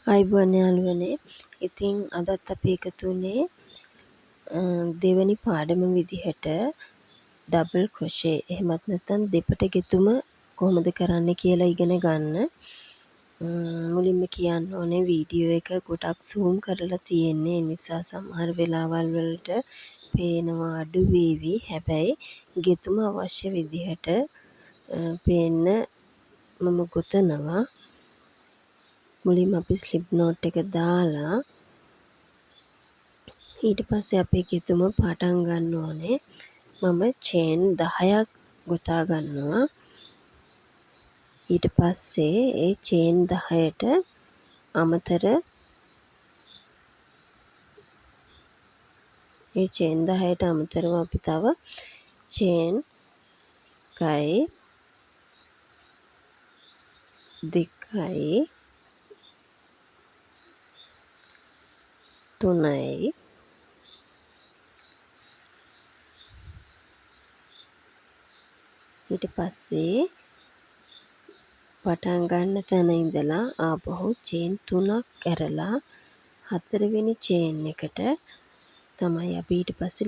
අයිබෝන් යාළුවනේ. ඉතින් අදත් අපි එකතු වුණේ දෙවැනි පාඩම විදිහට ඩබල් ක්‍රොෂේ එහෙමත් නැත්නම් දෙපට ගෙතුම කොහොමද කරන්න කියලා ඉගෙන ගන්න. මුලින්ම කියන්න ඕනේ වීඩියෝ එක ගොඩක් zoom කරලා තියෙන්නේ. ඒ නිසා සමහර වෙලාවල් වලට පේනවා අඩු වේවි. හැබැයි ගෙතුම අවශ්‍ය විදිහට පේන්න මම ගොතනවා. මුලින්ම අපි ස්ලිප් නෝට් එක දාලා ඊට පස්සේ අපේ ගෙතුම පටන් ගන්න ඕනේ. මම චේන් 10ක් ගොතා ගන්නවා. ඊට පස්සේ ඒ චේන් 10ට අමතරව අපි තව චේන් 1යි 2යි 3යි ඊට පස්සේ පටන් ගන්න තැන ඉඳලා ආපහු චේන් 3ක් ඇරලා 4 වෙනි චේන් එකට තමයි අපි ඊට පස්සේ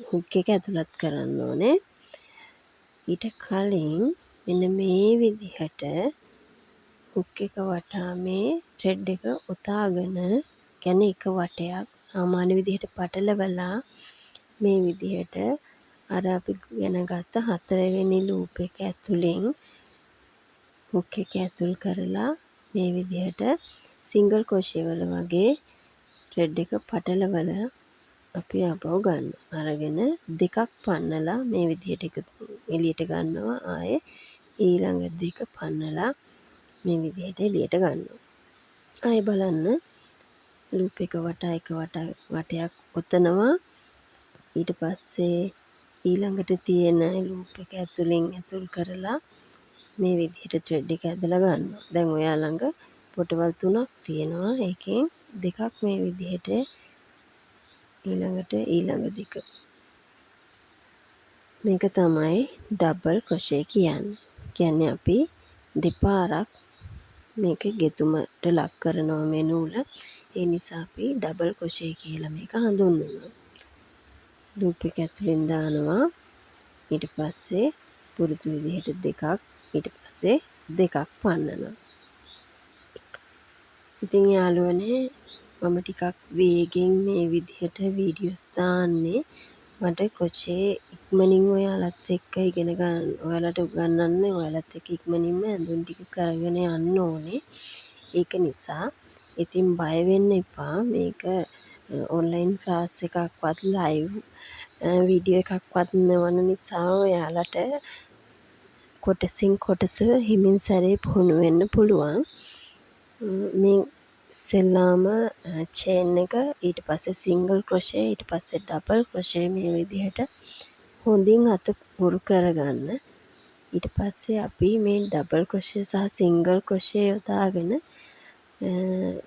හුක් එක ඇතුළත් කරන්න ඕනේ. ඊට කලින් මෙන්න මේ විදිහට හුක් එක වටා මේ ත්‍රෙඩ් එක ඔතාගෙන කියන්නේ එක වටයක් සාමාන්‍ය විදිහට පටලවලා මේ විදිහට අර අපි ඉගෙන ගත්ත 4 වෙනි ලූප් එක ඇතුලෙන් හුක් එක ඇතුල් කරලා මේ විදිහට සිංගල් ක්‍රොෂේ වල වගේ ත්‍රෙඩ් එක පටලවලා අපි ආපහු ගන්නවා. අරගෙන දෙකක් පන්නලා මේ විදිහට එළියට ගන්නවා. ආයේ ඊළඟ දෙක පන්නලා මේ විදිහට එළියට ගන්නවා. ආයේ බලන්න ලූප් එක වටා වටයක් ඔතනවා. ඊට පස්සේ ඊළඟට තියෙන ලූප් එක ඇතුල් කරලා මේ විදිහට ත්‍රෙඩ් එක ඇදලා ගන්නවා. දැන් ඔයා ළඟ පොටවල් 3ක් තියෙනවා. ඒකෙන් දෙකක් මේ විදිහට ඊළඟ දෙක. මේක තමයි ඩබල් ක්‍රොෂේ කියන්නේ. කියන්නේ අපි දෙපාරක් මේක ගෙතුමට ලක් කරනවා මේ නූල. ඒ නිසා අපි ඩබල් ක්‍රොෂේ කියලා මේක හඳුන්වනවා. ලූප් එක ඇතුලෙන් දානවා. ඊට පස්සේ පුරුදු විදිහට දෙකක් ඊට පස්සේ දෙකක් පන්නනවා. ඉතින් යාළුවනේ මම ටිකක් වේගෙන් මේ විදිහට වීඩියෝස් දාන්නේ. මට ක්‍රොෂේ ඉක්මනින් ඔයාලත් එක්ක ඉගෙන ගන්න ඔයාලට උගන්වන්න ඔයාලත් එක්ක ඉක්මනින්ම ඇඳුම් ටික කරගෙන යන්න ඕනේ. ඒක නිසා ඉතින් බය වෙන්න එපා. මේක ඔන්ලයින් ක්ලාස් එකක්වත් ලයිව් වීඩියෝ එකක්වත් නොවන නිසා ඔයාලට කොටසින් කොටස හිමින් සැරේ පුහුණු වෙන්න පුළුවන්. මේ ඉස්සෙල්ලාම චේන් එක ඊට පස්සේ සිංගල් ක්‍රොෂේ ඊට පස්සේ ඩබල් ක්‍රොෂේ මේ විදිහට හොඳින් අත හුරු කරගන්න. ඊට පස්සේ අපි මේ ඩබල් ක්‍රොෂේ සහ සිංගල් ක්‍රොෂේ යොදාගෙන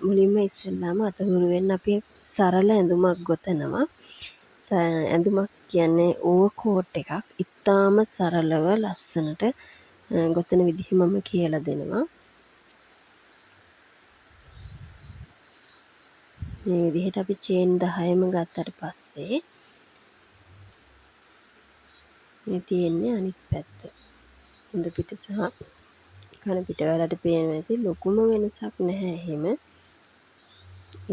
මුලින්ම ඉස්සෙල්ලාම අත හුරු වෙන්න අපි සරල ඇඳුමක් ගොතනවා. ඇඳුමක් කියන්නේ ඕවර් කෝට් එකක්. ඉතාම සරලව ලස්සනට ගොතන විදිහ මම කියලා දෙනවා. මේ විදිහට අපි චේන් 10ම ගත්තට පස්සේ මේ තියෙන්නේ අනිත් පැත්ත. හොඳ පිට සහ කන පිට වලට පේනවා ඇති ලොකුම වෙනසක් නැහැ එහෙම.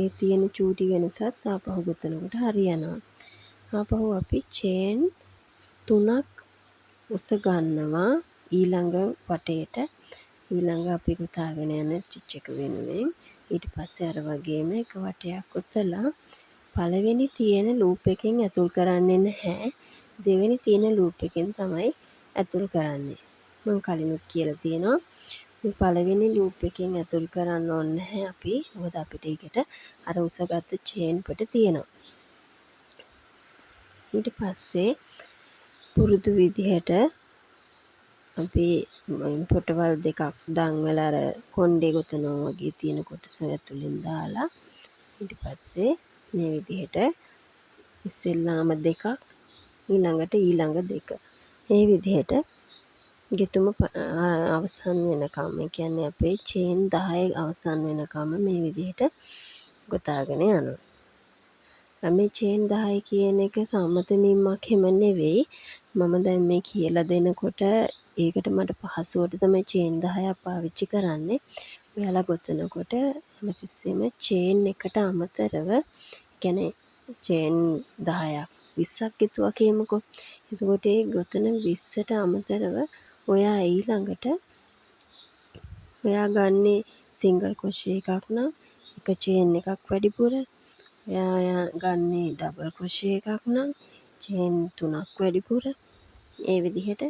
ඒ තියෙන චූටි වෙනසත් ආපහු ගොතනකොට හරියනවා. ආපහු අපි චේන් 3ක් උස ගන්නවා ඊළඟ වටේට. ඊළඟ අපි ගොතාගෙන යන ස්ටිච් එක වෙනුවෙන්. ඊට පස්සේ අර වගේම එක වටයක් ඔතලා පළවෙනි තියෙන ලූප් එකෙන් ඇතුල් කරන්නේ නැහැ. දෙවෙනි තියෙන ලූප් එකෙන් තමයි ඇතුල් කරන්නේ. මම කලිනුත් කියලා තියෙනවා. මේ පළවෙනි ලූප් එකෙන් ඇතුල් කරන්න ඕනේ නැහැ අපි. මොකද අපිට ඒකට අර උසගත්තු චේන් පිට තියෙනවා. ඊට පස්සේ පුරුදු විදිහට අපි පොටවල් දෙකක් දන්වලා අර කොණ්ඩේ ගොතනවා වගේ තියෙන කොටස ඇතුලෙන් දාලා ඊට පස්සේ මේ විදිහට ඉස්සෙල්ලාම දෙකක් ඊළඟ දෙක. මේ විදිහට ගෙතුම අවසන් වෙනකම්, ඒ කියන්නේ අපේ චේන් 10 අවසන් වෙනකම් මේ විදිහට ගොතාගෙන යනවා. මේ චේන් 10 කියන එක සම්මත මිම්මක් එහෙම නෙවෙයි. මම දැන් මේ කියලා දෙනකොට ඒකට මට පහසුවට තමයි චේන් 10ක් පාවිච්චි කරන්නේ. ඔයාලා ගොතනකොට හැමතිස්සෙම චේන් එකට අමතරව, කියන්නේ චේන් 10ක් 20ක් ගෙතුවා කියමුකෝ. එතකොට ඒ ගොතන 20ට අමතරව ඔයා ඊළඟට ඔයා ගන්නේ සිංගල් ක්‍රොෂේ එකක් නම් එක චේන් එකක් වැඩිපුර, ඔයා ගන්නේ ඩබල් ක්‍රොෂේ එකක් නම් චේන් 3ක් වැඩිපුර. ඒ විදිහට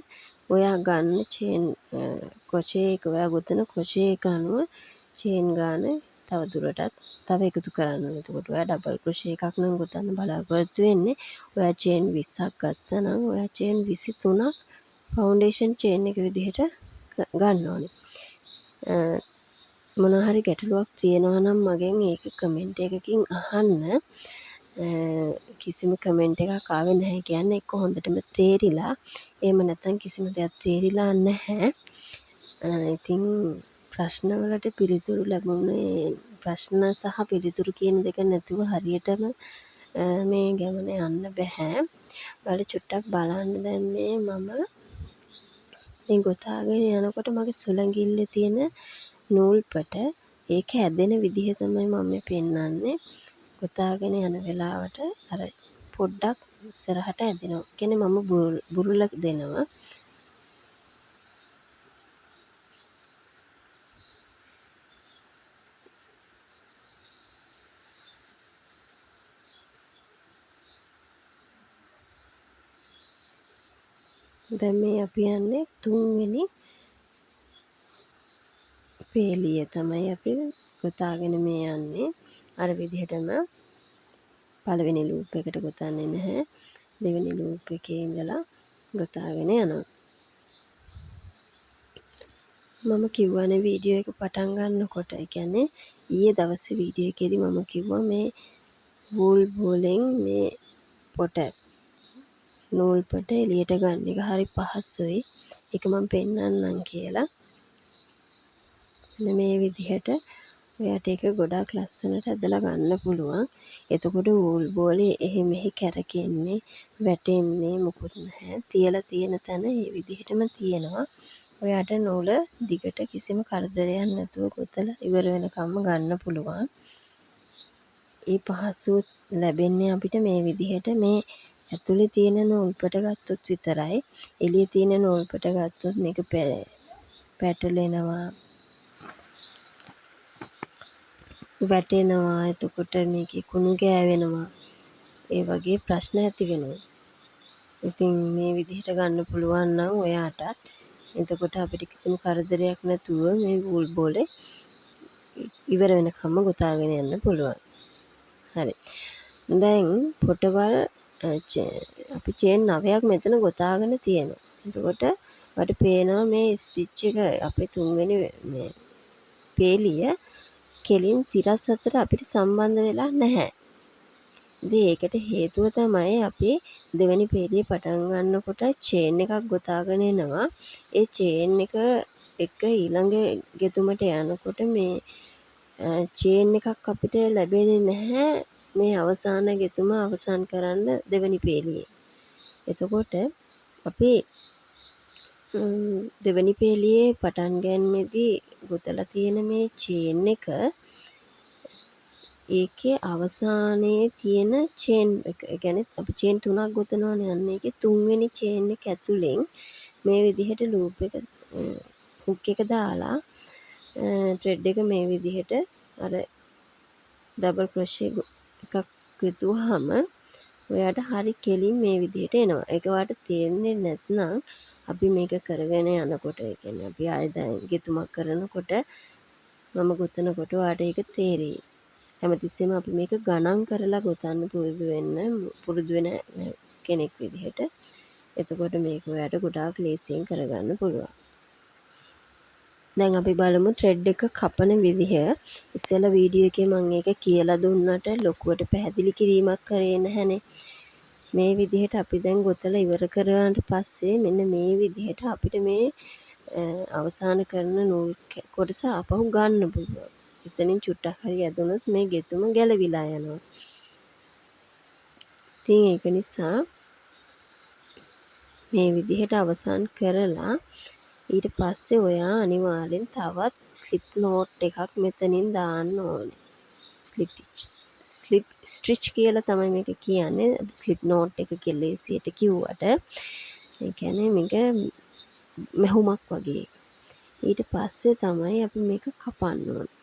ඔයා ගන්න චේන් ක්‍රොෂේ එක, ඔයා ගොතන ක්‍රොෂේ එක අනුව චේන් ගාන තව දුරටත් තව එකතු කරන්න ඕනේ. එතකොට ඔයා ඩබල් ක්‍රොෂේ එකක් නම් ගොතන්න බලාපොරොත්තු වෙන්නේ. ඔයා චේන් 20ක් ගත්තා නම් ඔයා චේන් 23ක් ෆවුන්ඩේෂන් චේන් එක විදිහට ගන්න ඕනේ. මොනවා හරි ගැටලුවක් තියෙනවා නම් මගෙන් ඒක කමෙන්ට් එකකින් අහන්න. කිසිම කමෙන්ට් එකක් ආවේ නැහැ කියන්නේ එක්ක හොඳටම තේරිලා, එහෙම නැත්නම් කිසිම දෙයක් තේරිලා නැහැ. ඉතින් ප්‍රශ්නවලට පිළිතුරු ලැබුණේ, ප්‍රශ්න සහ පිළිතුරු කියන දෙක නැතුව හරියටම මේ ගමන යන්න බෑ. ඔයාලා චුට්ටක් බලන්න. දැන් මම මේ ගොතාගෙන යනකොට මගේ සුළඟිල්ලේ තියෙන නූල්පට, ඒක ඇදෙන විදිහ තමයි මම මේ පෙන්නන්නේ. ගොතාගෙන යන වෙලාවට අර පොඩ්ඩක් ඉස්සරහට ඇදෙනවා. කියන්නේ මම බුරුල දෙනවා. දැන් මේ අපි යන්නේ 3 වෙනි පේලිය තමයි අපි ගොතාගෙන මේ යන්නේ. අර විදිහටම පළවෙනි ලූප් එකට ගොතන්නේ නැහැ. දෙවෙනි ලූප් එකේ ඉඳලා ගොතාගෙන යනවා. මම කිව්වනේ වීඩියෝ එක පටන් ගන්නකොට, ඒ කියන්නේ ඊයේ දවසේ වීඩියෝ එකේදී මම කිව්වා මේ වූල් බෝලෙන් මේ නූල් පොට එළියට ගන්න එක හරි පහසුයි. ඒක මම පෙන්නන්නම් කියලා. මේ විදිහට ඔයාට ඒක ගොඩාක් ලස්සනට ඇදලා ගන්න පුළුවන්. එතකොට වූල් බෝලේ එහෙ මෙහෙ කැරකෙන්නේ, වැටෙන්නේ මොකුත් නැහැ. තියලා තියෙන තැන ඒ විදිහටම තියෙනවා. ඔයාට නූල දිගට කිසිම කරදරයක් නැතුව ගොතලා ඉවර වෙනකම්ම ගන්න පුළුවන්. ඒ පහසුව ලැබෙන්නේ අපිට මේ විදිහට. මේ ඇතුලේ තියෙන නූල්පට ගත්තොත් විතරයි. එළියේ තියෙන නූල්පට ගත්තොත් මේක පැටලෙනවා, වැටෙනවා. එතකොට මේකේ කුණු ගෑවෙනවා. ඒ වගේ ප්‍රශ්න ඇති වෙනවා. ඉතින් මේ විදිහට ගන්න පුළුවන් නම් ඔයාටත්, එතකොට අපිට කිසිම කරදරයක් නැතුව මේ වූල් බෝලේ ඉවර වෙනකම්ම ගොතාගෙන යන්න පුළුවන්. හරි. දැන් පොටවල් අපි චේන් 9ක් මෙතන ගොතාගෙන තියෙනවා. එතකොට ඔයාලට පේනවා මේ ස්ටිච් එක අපේ 3 වෙනි මේ පේලිය කෙලින් සිරස් අතර අපිට සම්බන්ධ වෙලා නැහැ. ඉතින් ඒකට හේතුව තමයි අපි දෙවෙනි පේලිය පටන් ගන්නකොට චේන් එකක් ගොතාගෙන එනවා. ඒ චේන් එක ඊළඟ ගෙතුමට යනකොට මේ චේන් එකක් අපිට ලැබෙන්නේ නැහැ මේ අවසාන ගෙතුම අවසන් කරන්න දෙවෙනි පේලියේ. එතකොට අපි දෙවෙනි පේලියේ පටන් ගැනීමේදී ගොතලා තියෙන මේ චේන් එක, ඒකේ අවසානයේ තියෙන චේන් එක, ඒ කියන්නේ අපි චේන් 3ක් ගොතනවානේ. අන්න ඒකේ 3 වෙනි චේන් එක ඇතුලෙන් මේ විදිහට ලූප් එක හුක් එක දාලා ත්‍රෙඩ් එක මේ විදිහට අර ඩබල් ක්‍රොෂේ එකක් ගෙතුවාම ඔයාට හරි කෙලින් මේ විදිහට එනවා. ඒක ඔයාට තේරෙන්නේ නැත්නම් අපි මේක කරගෙන යනකොට, ඒ කියන්නේ අපි ආයෙ දැන් ගෙතුමක් කරනකොට මම ගොතනකොට ඔයාට ඒක තේරෙයි. හැමතිස්සෙම අපි මේක ගණන් කරලා ගොතන්න පුරුදු වෙන කෙනෙක් විදිහට. එතකොට මේක ඔයාට ගොඩාක් ලේසියෙන් කරගන්න පුළුවන්. දැන් අපි බලමු ත්‍රෙඩ් එක කපන විදිහ. ඉස්සෙල්ලා වීඩියෝ එකේ මම ඒක කියලා දුන්නට ලොකුවට පැහැදිලි කිරීමක් කරේ නැහනේ. මේ විදිහට අපි දැන් ගොතලා ඉවර කරාට පස්සේ මෙන්න මේ විදිහට අපිට මේ අවසාන කරන නූල් කොටස ආපහු ගන්න පුළුවන්. එතනින් චුට්ටක් හරි ඇදුනොත් මේ ගෙතුම ගැලවිලා යනවා. ඉතින් ඒක නිසා මේ විදිහට අවසන් කරලා ඊට පස්සේ ඔයා අනිවාර්යෙන් තවත් ස්ලිප් නෝට් එකක් මෙතනින් දාන්න ඕනේ. ස්ලිප් ස්ටිච් කියලා තමයි මේක කියන්නේ. ස්ලිප් නෝට් එක කියලා ලේසියට කිව්වට ඒ කියන්නේ මේක මැහුමක් වගේ. ඊට පස්සේ තමයි අපි මේක කපන්න ඕනේ.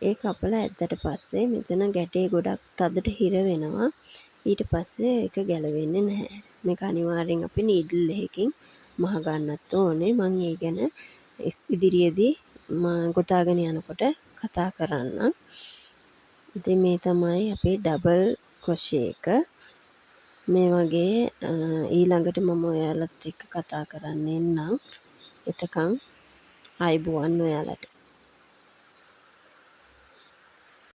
ඒ කපලා ඇද්දට පස්සේ මෙතන ගැටේ ගොඩක් තදට හිර වෙනවා. ඊට පස්සේ ඒක ගැලවෙන්නේ නැහැ. මේක අනිවාර්යෙන් අපි නීඩල් එකකින් මහ ගන්නත් ඕනේ. මම ඒ ගැන ඉදිරියේදී ගොතාගෙන යනකොට කතා කරන්නම්. ඉතින් මේ තමයි අපේ ඩබල් ක්‍රොෂේ එක. මේ වගේ ඊළඟට මම ඔයාලත් එක්ක කතා කරන්න එන්නම්. එතකන් ආයුබෝවන් ඔයාලට.